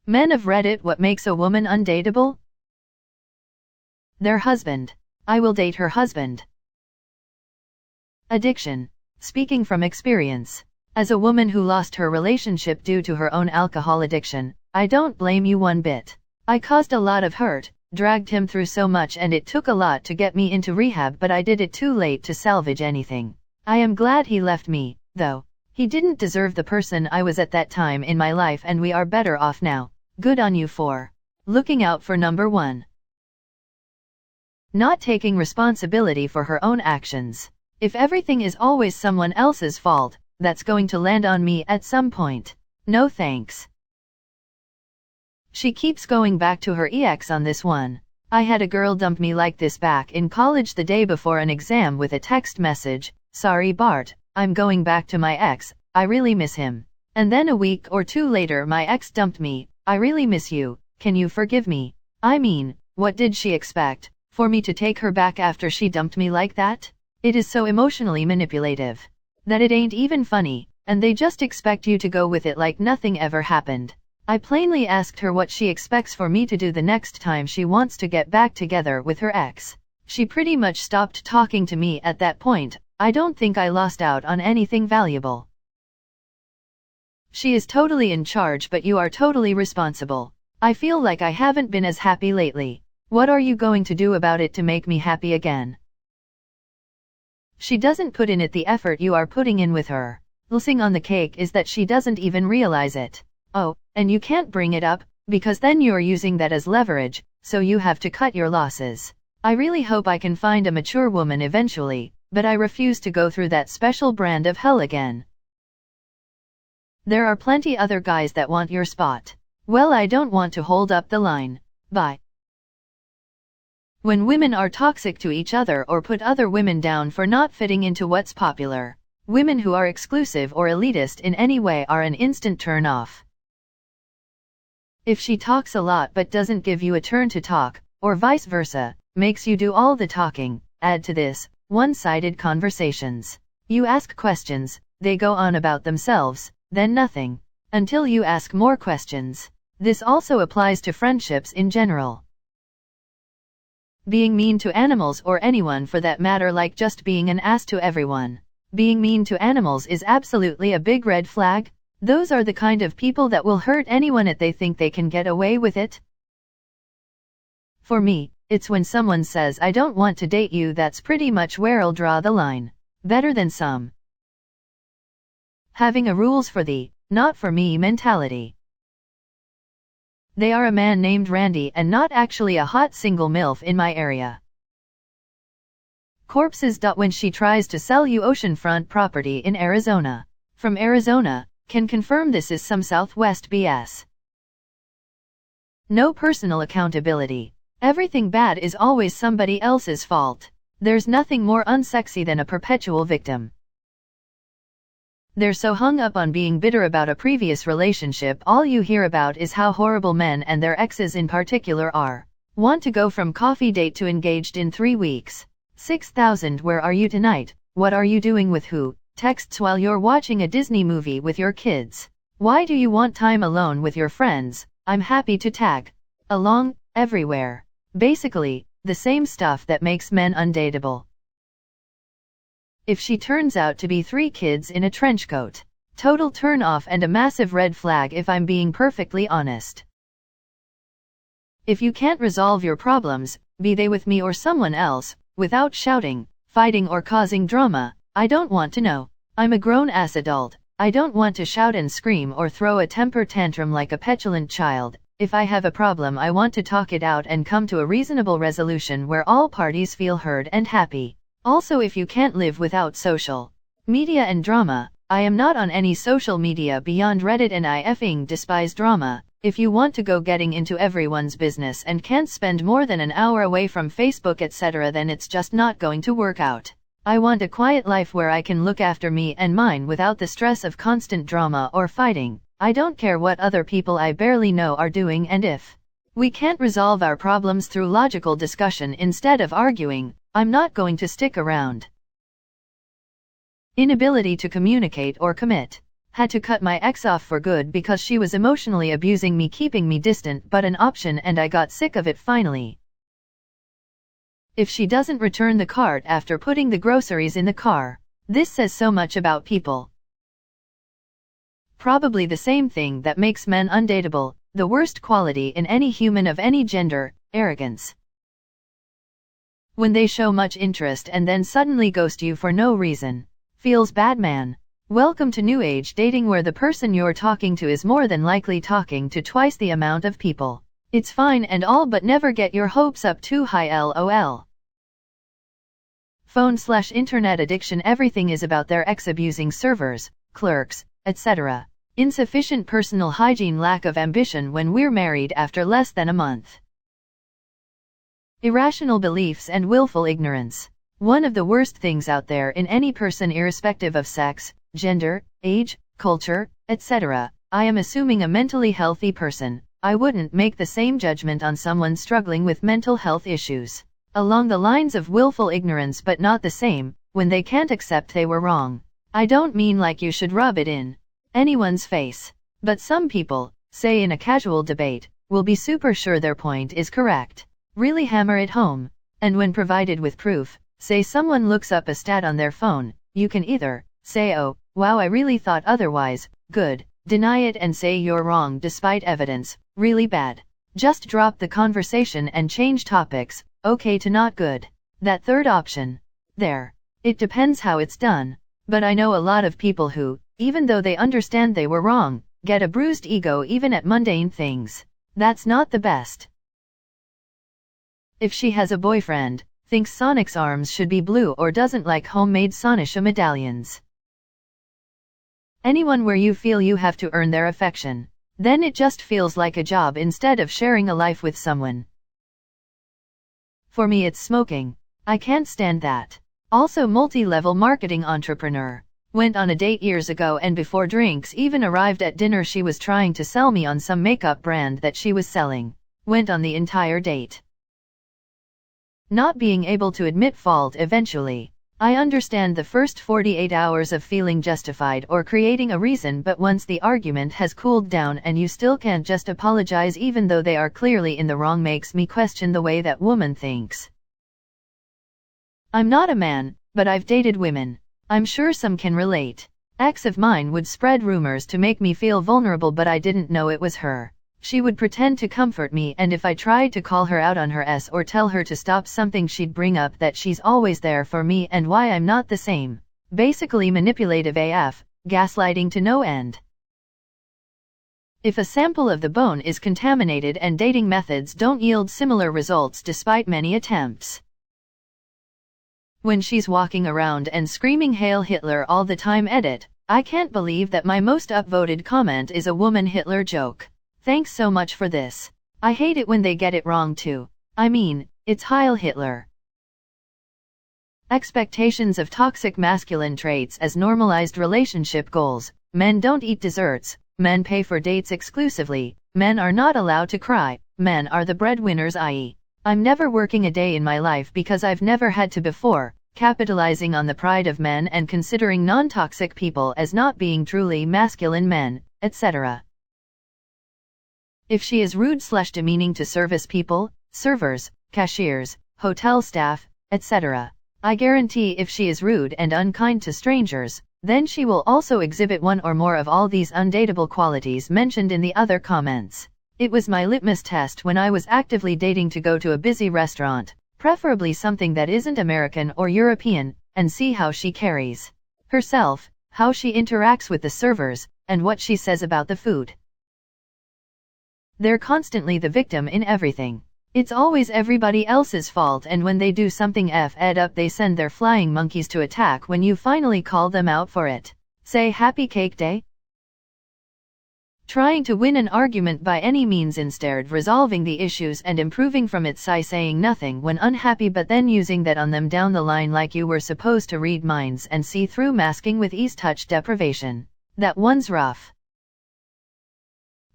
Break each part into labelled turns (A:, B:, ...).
A: Men of Reddit, what makes a woman undateable? Their husband. I will date her husband. Addiction. Speaking from experience. As a woman who lost her relationship due to her own alcohol addiction, I don't blame you one bit. I caused a lot of hurt, dragged him through so much, and it took a lot to get me into rehab, but I did it too late to salvage anything. I am glad he left me, though. He didn't deserve the person I was at that time in my life, and we are better off now. Good on you for looking out for number one. Not taking responsibility for her own actions. If everything is always someone else's fault, that's going to land on me at some point. No thanks. She keeps going back to her ex on this one. I had a girl dump me like this back in college the day before an exam with a text message, "Sorry Bart, I'm going back to my ex, I really miss him." And then a week or two later my ex dumped me, "I really miss you, can you forgive me?" I mean, what did she expect? For me to take her back after she dumped me like that? It is so emotionally manipulative that it ain't even funny, and they just expect you to go with it like nothing ever happened. I plainly asked her what she expects for me to do the next time she wants to get back together with her ex. She pretty much stopped talking to me at that point. I don't think I lost out on anything valuable. She is totally in charge, but you are totally responsible. I feel like I haven't been as happy lately. What are you going to do about it to make me happy again? She doesn't put in it the effort you are putting in with her. Icing on the cake is that she doesn't even realize it. Oh, and you can't bring it up, because then you're using that as leverage, so you have to cut your losses. I really hope I can find a mature woman eventually, but I refuse to go through that special brand of hell again. There are plenty other guys that want your spot. Well, I don't want to hold up the line. Bye. When women are toxic to each other or put other women down for not fitting into what's popular, women who are exclusive or elitist in any way are an instant turn off. If she talks a lot but doesn't give you a turn to talk, or vice versa, makes you do all the talking, add to this, one-sided conversations. You ask questions, they go on about themselves, then nothing, until you ask more questions. This also applies to friendships in general. Being mean to animals, or anyone for that matter, like just being an ass to everyone. Being mean to animals is absolutely a big red flag. Those are the kind of people that will hurt anyone if they think they can get away with it. For me, it's when someone says I don't want to date you, that's pretty much where I'll draw the line. Better than some. Having a rules for thee, not for me mentality. They are a man named Randy and not actually a hot single MILF in my area. Corpses. When she tries to sell you oceanfront property in Arizona. From Arizona, can confirm this is some Southwest BS. No personal accountability. Everything bad is always somebody else's fault. There's nothing more unsexy than a perpetual victim. They're so hung up on being bitter about a previous relationship, all you hear about is how horrible men and their exes in particular are. Want to go from coffee date to engaged in 3 weeks. 6,000. Where are you tonight? What are you doing with who? Texts while you're watching a Disney movie with your kids. Why do you want time alone with your friends? I'm happy to tag along everywhere. Basically, the same stuff that makes men undateable. If she turns out to be 3 kids in a trench coat, total turn off and a massive red flag if I'm being perfectly honest. If you can't resolve your problems, be they with me or someone else, without shouting, fighting or causing drama, I don't want to know. I'm a grown-ass adult. I don't want to shout and scream or throw a temper tantrum like a petulant child. If I have a problem, I want to talk it out and come to a reasonable resolution where all parties feel heard and happy. Also, if you can't live without social media and drama, I am not on any social media beyond Reddit and I effing despise drama. If you want to go getting into everyone's business and can't spend more than an hour away from Facebook etc., then it's just not going to work out. I want a quiet life where I can look after me and mine without the stress of constant drama or fighting. I don't care what other people I barely know are doing, and if we can't resolve our problems through logical discussion instead of arguing, I'm not going to stick around. Inability to communicate or commit. Had to cut my ex off for good because she was emotionally abusing me, keeping me distant but an option, and I got sick of it finally. If she doesn't return the cart after putting the groceries in the car, this says so much about people. Probably the same thing that makes men undateable, the worst quality in any human of any gender, arrogance. When they show much interest and then suddenly ghost you for no reason. Feels bad, man. Welcome to New Age dating, where the person you're talking to is more than likely talking to twice the amount of people. It's fine and all, but never get your hopes up too high, lol. Phone/internet addiction. Everything is about their ex, abusing servers, clerks, etc. Insufficient personal hygiene, lack of ambition when we're married after less than a month. Irrational beliefs and willful ignorance. One of the worst things out there in any person, irrespective of sex, gender, age, culture, etc. I am assuming a mentally healthy person. I wouldn't make the same judgment on someone struggling with mental health issues. Along the lines of willful ignorance, but not the same, when they can't accept they were wrong. I don't mean like you should rub it in anyone's face. But some people, say in a casual debate, will be super sure their point is correct. Really hammer it home. And when provided with proof, say someone looks up a stat on their phone, you can either say, oh, wow, I really thought otherwise, good, deny it and say you're wrong despite evidence, really bad. Just drop the conversation and change topics, okay to not good. That third option. There. It depends how it's done. But I know a lot of people who, even though they understand they were wrong, get a bruised ego even at mundane things. That's not the best. If she has a boyfriend, thinks Sonic's arms should be blue, or doesn't like homemade Sonisha medallions. Anyone where you feel you have to earn their affection. Then it just feels like a job instead of sharing a life with someone. For me it's smoking. I can't stand that. Also multi-level marketing entrepreneur. Went on a date years ago, and before drinks even arrived at dinner she was trying to sell me on some makeup brand that she was selling. Went on the entire date not being able to admit fault eventually. I understand the first 48 hours of feeling justified or creating a reason, but once the argument has cooled down and you still can't just apologize even though they are clearly in the wrong, makes me question the way that woman thinks. I'm not a man, but I've dated women. I'm sure some can relate. Ex of mine would spread rumors to make me feel vulnerable, but I didn't know it was her. She would pretend to comfort me, and if I tried to call her out on her S or tell her to stop something, she'd bring up that she's always there for me and why I'm not the same. Basically manipulative AF, gaslighting to no end. If a sample of the bone is contaminated and dating methods don't yield similar results despite many attempts. When she's walking around and screaming Hail Hitler all the time, edit, I can't believe that my most upvoted comment is a woman Hitler joke. Thanks so much for this. I hate it when they get it wrong too. I mean, it's Heil Hitler. Expectations of toxic masculine traits as normalized relationship goals. Men don't eat desserts. Men pay for dates exclusively. Men are not allowed to cry. Men are the breadwinners, i.e., I'm never working a day in my life because I've never had to before. Capitalizing on the pride of men and considering non-toxic people as not being truly masculine men, etc. If she is rude/demeaning to service people, servers, cashiers, hotel staff, etc. I guarantee if she is rude and unkind to strangers, then she will also exhibit one or more of all these undateable qualities mentioned in the other comments. It was my litmus test when I was actively dating to go to a busy restaurant, preferably something that isn't American or European, and see how she carries herself, how she interacts with the servers, and what she says about the food. They're constantly the victim in everything. It's always everybody else's fault, and when they do something f***ed up they send their flying monkeys to attack when you finally call them out for it. Say happy cake day? Trying to win an argument by any means instead resolving the issues and improving from it, saying nothing when unhappy but then using that on them down the line like you were supposed to read minds and see through, masking with ease touch deprivation. That one's rough.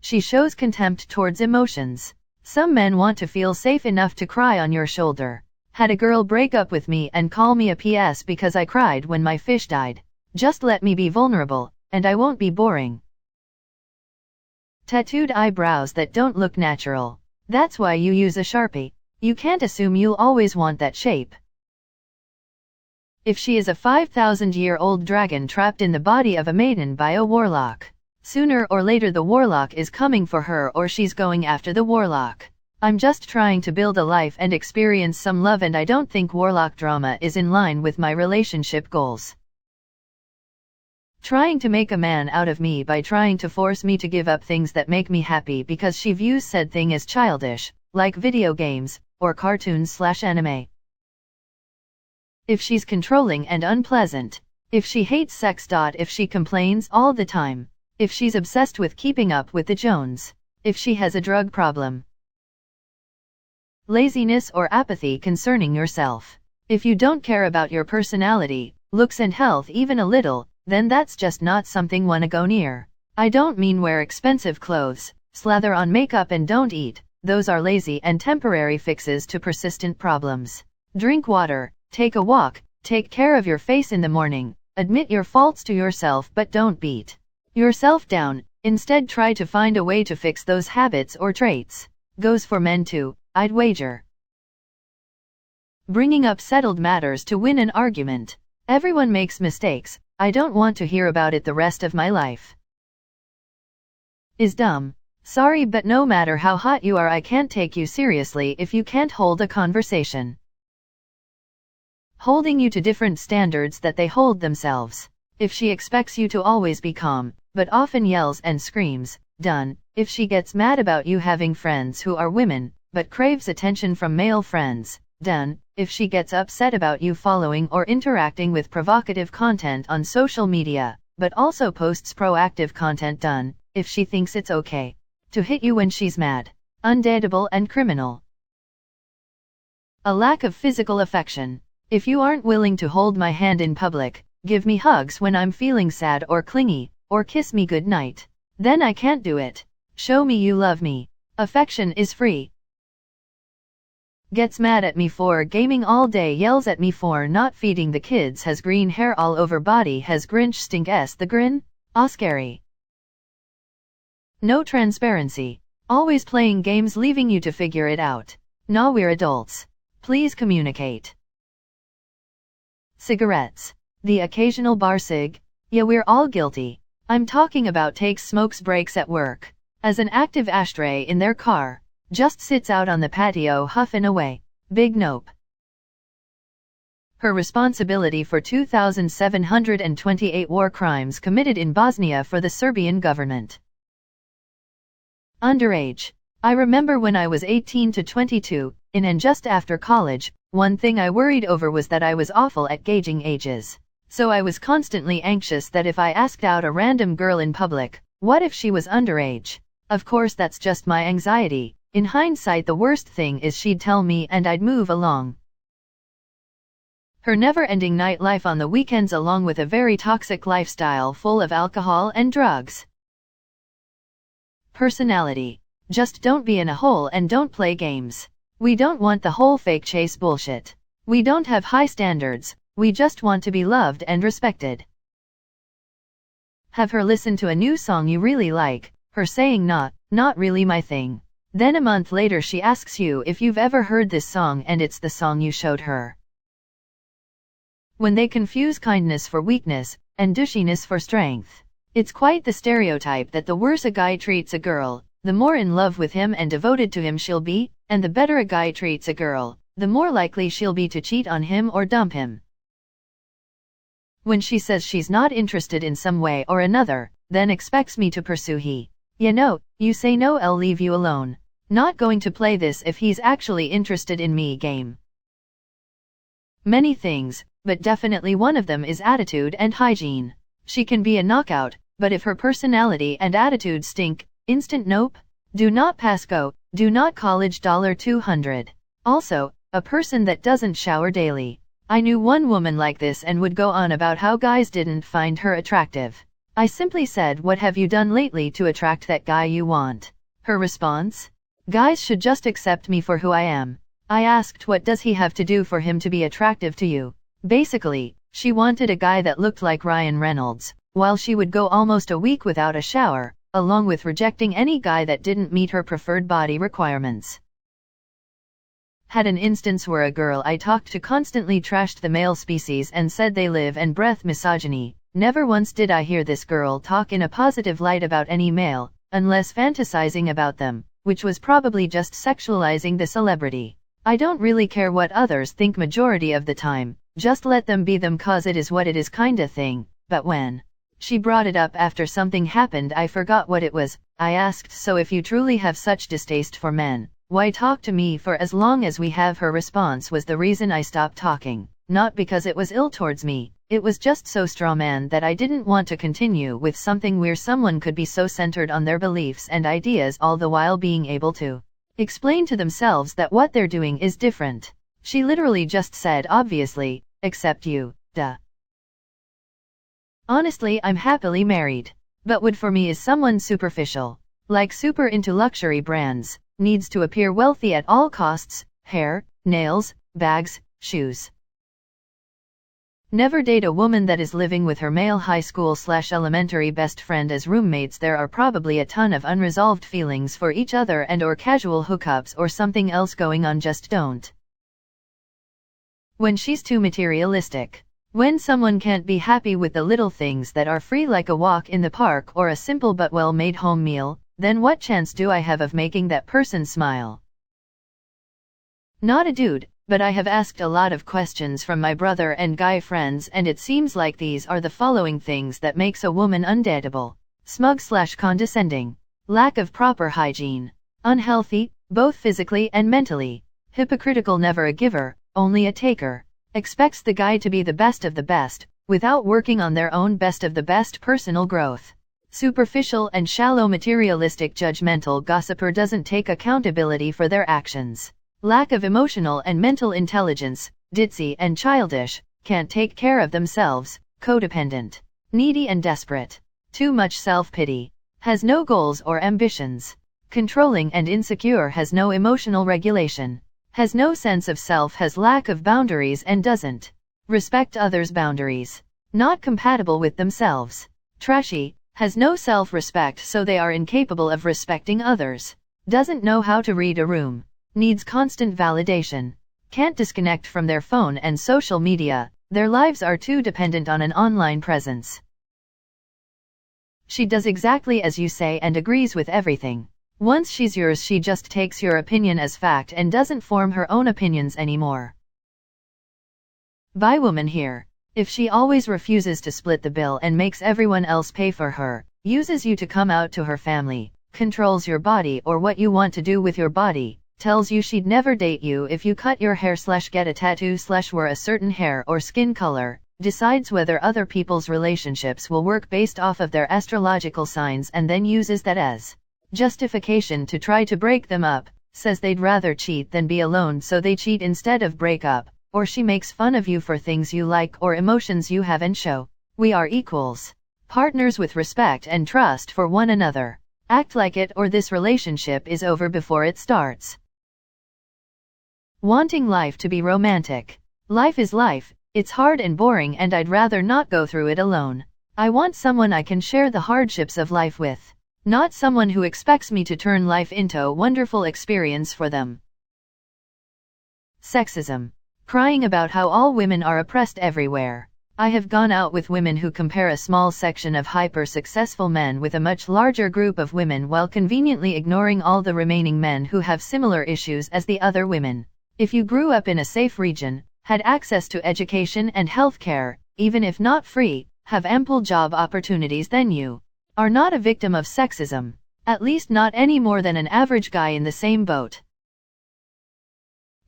A: She shows contempt towards emotions. Some men want to feel safe enough to cry on your shoulder. Had a girl break up with me and call me a PS because I cried when my fish died. Just let me be vulnerable. and I won't be boring. Tattooed eyebrows that don't look natural. That's why you use a Sharpie. You can't assume you'll always want that shape. If she is a 5,000-year-old dragon trapped in the body of a maiden by a warlock, sooner or later the warlock is coming for her or she's going after the warlock. I'm just trying to build a life and experience some love, and I don't think warlock drama is in line with my relationship goals. Trying to make a man out of me by trying to force me to give up things that make me happy because she views said thing as childish, like video games, or cartoons/anime. If she's controlling and unpleasant. If she hates sex. If she complains all the time. If she's obsessed with keeping up with the Jones. If she has a drug problem. Laziness or apathy concerning yourself. If you don't care about your personality, looks and health even a little, then that's just not something wanna go near. I don't mean wear expensive clothes, slather on makeup and don't eat. Those are lazy and temporary fixes to persistent problems. Drink water, take a walk, take care of your face in the morning, admit your faults to yourself but don't beat yourself down. Instead try to find a way to fix those habits or traits. Goes for men too, I'd wager. Bringing up settled matters to win an argument. Everyone makes mistakes. I don't want to hear about it the rest of my life. Is dumb. Sorry, but no matter how hot you are, I can't take you seriously if you can't hold a conversation. Holding you to different standards that they hold themselves. If she expects you to always be calm, but often yells and screams, done. If she gets mad about you having friends who are women, but craves attention from male friends, done. If she gets upset about you following or interacting with provocative content on social media, but also posts proactive content, done. If she thinks it's okay to hit you when she's mad. Un-Dateable and criminal. A lack of physical affection. If you aren't willing to hold my hand in public, give me hugs when I'm feeling sad or clingy, or kiss me goodnight, then I can't do it. Show me you love me. Affection is free. Gets mad at me for gaming all day, yells at me for not feeding the kids, has green hair all over body, has Grinch stink the grin. Scary. No transparency. Always playing games, leaving you to figure it out. Nah, we're adults. Please communicate. Cigarettes. The occasional bar cig? Yeah, we're all guilty. I'm talking about takes smokes breaks at work. As an active ashtray in their car. Just sits out on the patio huffing away. Big nope. Her responsibility for 2,728 war crimes committed in Bosnia for the Serbian government. Underage. I remember when I was 18 to 22, in and just after college, one thing I worried over was that I was awful at gauging ages. So I was constantly anxious that if I asked out a random girl in public, what if she was underage? Of course that's just my anxiety. In hindsight, the worst thing is she'd tell me and I'd move along. Her never-ending nightlife on the weekends, along with a very toxic lifestyle full of alcohol and drugs. Personality. Just don't be in a hole and don't play games. We don't want the whole fake chase bullshit. We don't have high standards, we just want to be loved and respected. Have her listen to a new song you really like, her saying not really my thing. Then a month later she asks you if you've ever heard this song and it's the song you showed her. When they confuse kindness for weakness, and douchiness for strength. It's quite the stereotype that the worse a guy treats a girl, the more in love with him and devoted to him she'll be, and the better a guy treats a girl, the more likely she'll be to cheat on him or dump him. When she says she's not interested in some way or another, then expects me to pursue you say no, I'll leave you alone. Not going to play this if he's actually interested in me game. Many things, but definitely one of them is attitude and hygiene. She can be a knockout, but if her personality and attitude stink, instant nope. Do not pass go, do not college $200. Also, a person that doesn't shower daily. I knew one woman like this and would go on about how guys didn't find her attractive. I simply said, what have you done lately to attract that guy you want? Her response? Guys should just accept me for who I am. I asked, what does he have to do for him to be attractive to you? Basically, she wanted a guy that looked like Ryan Reynolds. while she would go almost a week without a shower, along with rejecting any guy that didn't meet her preferred body requirements. Had an instance where a girl I talked to constantly trashed the male species and said they live and breath misogyny. Never once did I hear this girl talk in a positive light about any male, unless fantasizing about them, which was probably just sexualizing the celebrity. I don't really care what others think majority of the time, just let them be them cause it is what it is kinda thing. But when she brought it up after something happened I forgot what it was, I asked, so if you truly have such distaste for men, why talk to me for as long as we have? Her response was the reason I stopped talking, not because it was ill towards me, it was just so strawman that I didn't want to continue with something where someone could be so centered on their beliefs and ideas all the while being able to explain to themselves that what they're doing is different. She literally just said obviously, except you, duh. Honestly, I'm happily married. But would for me is someone superficial, like super into luxury brands, needs to appear wealthy at all costs, hair, nails, bags, shoes. Never date a woman that is living with her male high school/elementary best friend as roommates. There are probably a ton of unresolved feelings for each other and or casual hookups or something else going on. Just don't. When she's too materialistic. When someone can't be happy with the little things that are free like a walk in the park or a simple but well-made home meal, then what chance do I have of making that person smile? Not a dude, but I have asked a lot of questions from my brother and guy friends and it seems like these are the following things that makes a woman undateable. Smug/condescending. Lack of proper hygiene. Unhealthy, both physically and mentally. Hypocritical, never a giver, only a taker. Expects the guy to be the best of the best, without working on their own best of the best personal growth. Superficial and shallow, materialistic, judgmental gossiper, doesn't take accountability for their actions. Lack of emotional and mental intelligence, ditzy and childish, can't take care of themselves, codependent. Needy and desperate. Too much self-pity. Has no goals or ambitions. Controlling and insecure, has no emotional regulation. Has no sense of self, has lack of boundaries and doesn't respect others' boundaries. Not compatible with themselves. Trashy, has no self-respect so they are incapable of respecting others. Doesn't know how to read a room. Needs constant validation. Can't disconnect from their phone and social media. Their lives are too dependent on an online presence. She does exactly as you say and agrees with everything. Once she's yours, she just takes your opinion as fact and doesn't form her own opinions anymore. By woman here. If she always refuses to split the bill and makes everyone else pay for her, uses you to come out to her family, controls your body or what you want to do with your body, tells you she'd never date you if you cut your hair/get a tattoo/wear a certain hair or skin color, decides whether other people's relationships will work based off of their astrological signs and then uses that as justification to try to break them up, says they'd rather cheat than be alone so they cheat instead of break up, or she makes fun of you for things you like or emotions you have and show. We are equals. Partners with respect and trust for one another. Act like it or this relationship is over before it starts. Wanting life to be romantic. Life is life, it's hard and boring and I'd rather not go through it alone. I want someone I can share the hardships of life with. Not someone who expects me to turn life into a wonderful experience for them. Sexism. Crying about how all women are oppressed everywhere. I have gone out with women who compare a small section of hyper-successful men with a much larger group of women while conveniently ignoring all the remaining men who have similar issues as the other women. If you grew up in a safe region, had access to education and health care, even if not free, have ample job opportunities, then you are not a victim of sexism, at least not any more than an average guy in the same boat.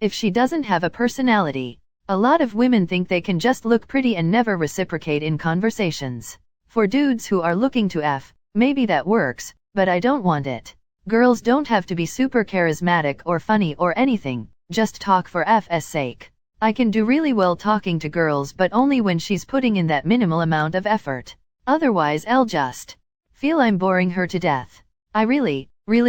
A: If she doesn't have a personality, a lot of women think they can just look pretty and never reciprocate in conversations. For dudes who are looking to F, maybe that works, but I don't want it. Girls don't have to be super charismatic or funny or anything, just talk for F's sake. I can do really well talking to girls, but only when she's putting in that minimal amount of effort. Otherwise I'll just feel I'm boring her to death. I really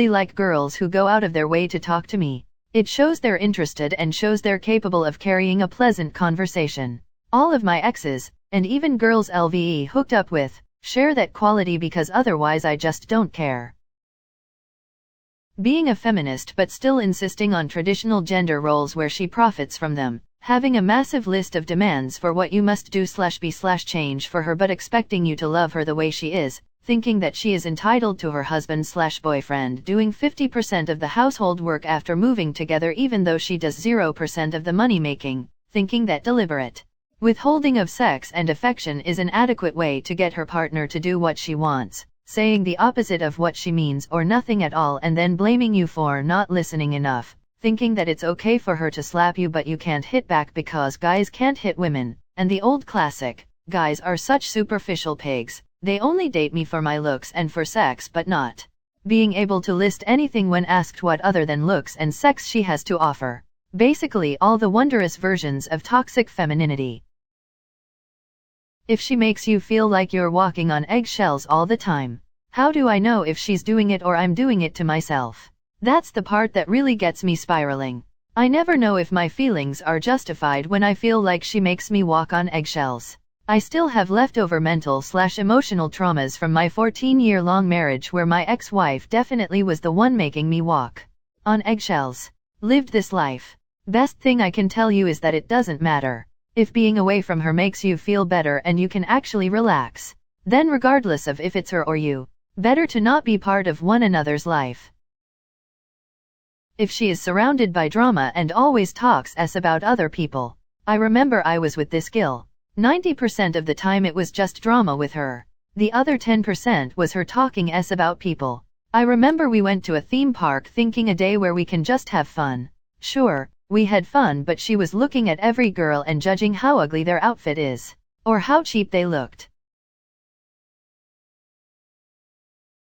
A: like girls who go out of their way to talk to me. It shows they're interested and shows they're capable of carrying a pleasant conversation. All of my exes, and even girls I've hooked up with, Share that quality because otherwise I just don't care. Being a feminist but still insisting on traditional gender roles where she profits from them. Having a massive list of demands for what you must do/be/change for her but expecting you to love her the way she is, thinking that she is entitled to her husband/boyfriend doing 50% of the household work after moving together even though she does 0% of the money making, thinking that deliberate withholding of sex and affection is an adequate way to get her partner to do what she wants, saying the opposite of what she means or nothing at all and then blaming you for not listening enough, thinking that it's okay for her to slap you but you can't hit back because guys can't hit women, and the old classic, guys are such superficial pigs, they only date me for my looks and for sex but not being able to list anything when asked what other than looks and sex she has to offer. Basically all the wondrous versions of toxic femininity. If she makes you feel like you're walking on eggshells all the time, how do I know if she's doing it or I'm doing it to myself? That's the part that really gets me spiraling. I never know if my feelings are justified when I feel like she makes me walk on eggshells. I still have leftover mental/emotional traumas from my 14-year-long marriage where my ex-wife definitely was the one making me walk on eggshells. Lived this life. Best thing I can tell you is that it doesn't matter. If being away from her makes you feel better and you can actually relax, then regardless of if it's her or you, better to not be part of one another's life. If she is surrounded by drama and always talks about other people. I remember I was with this girl. 90% of the time it was just drama with her. The other 10% was her talking about people. I remember we went to a theme park thinking a day where we can just have fun. Sure, we had fun but she was looking at every girl and judging how ugly their outfit is. Or how cheap they looked.